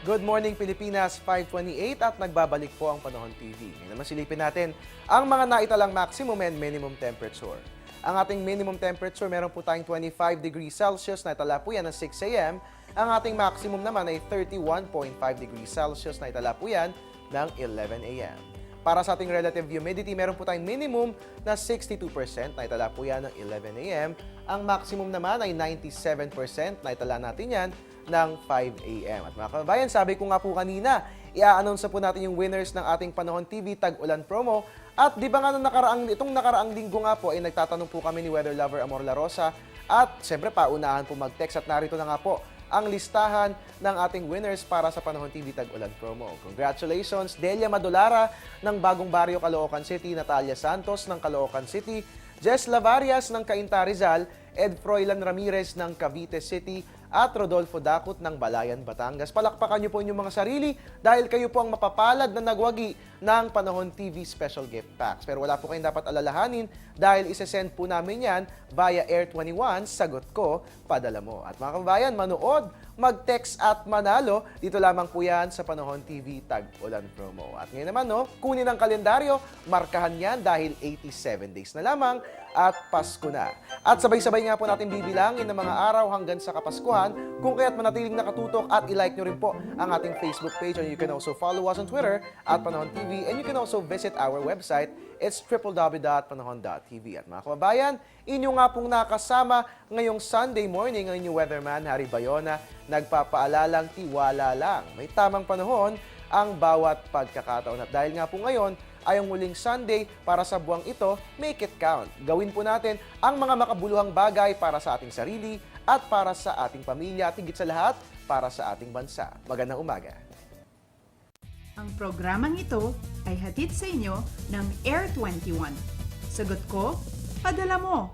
Good morning Pilipinas, 5:28 at nagbabalik po ang Panahon TV. Ngayon naman silipin natin ang mga naitalang maximum and minimum temperature. Ang ating minimum temperature, meron po tayong 25 degrees Celsius, naitala po yan ng 6 a.m. Ang ating maximum naman ay 31.5 degrees Celsius, naitala po yan ng 11 a.m. Para sa ating relative humidity, meron po tayong minimum na 62%, naitala po yan ng 11 a.m. Ang maximum naman ay 97%, naitala natin yan ng 5 a.m. At mga kababayan, sabi ko nga po kanina, i-a-announce po natin yung winners ng ating Panahon TV Tag-Ulan Promo. At di ba nga itong nakaraang linggo nga po ay nagtatanong po kami ni Weather Lover Amor La Rosa at siyempre paunahan po mag-text at narito na nga po ang listahan ng ating winners para sa Panahon TV Tag-Ulan Promo. Congratulations, Delia Madolara ng Bagong Barrio, Caloocan City, Natalia Santos ng Caloocan City, Jess Lavarias ng Cainta Rizal, Ed Froilan Ramirez ng Cavite City, at Rodolfo Dakut ng Balayan, Batangas. Palakpakan niyo po inyong mga sarili dahil kayo po ang mapapalad na nagwagi ng Panahon TV Special Gift Packs. Pero wala po kayong dapat alalahanin dahil isesend po namin yan via Air 21, sagot ko, padala mo. At mga kababayan, manood, mag-text at manalo. Dito lamang po yan sa Panahon TV Tag-Ulan Promo. At ngayon naman, kunin ang kalendaryo, markahan yan dahil 87 days na lamang at Pasko na. At sabay-sabay nga po natin bibilangin ng mga araw hanggang sa Kapaskuhan. Kung kaya't manatiling nakatutok at i-like nyo rin po ang ating Facebook page, and you can also follow us on Twitter at Panahon TV, and you can also visit our website. It's www.panahon.tv. At mga kababayan, inyo nga pong nakasama ngayong Sunday morning ang inyong weatherman, Harry Bayona, nagpapaalalang tiwala lang. May tamang panahon ang bawat pagkakataon. At dahil nga po ngayon ay ang muling Sunday para sa buwang ito, make it count. Gawin po natin ang mga makabuluhang bagay para sa ating sarili at para sa ating pamilya at higit sa lahat, para sa ating bansa. Magandang umaga. Ang programang ito ay hatid sa inyo ng Air 21. Sagot ko, padala mo.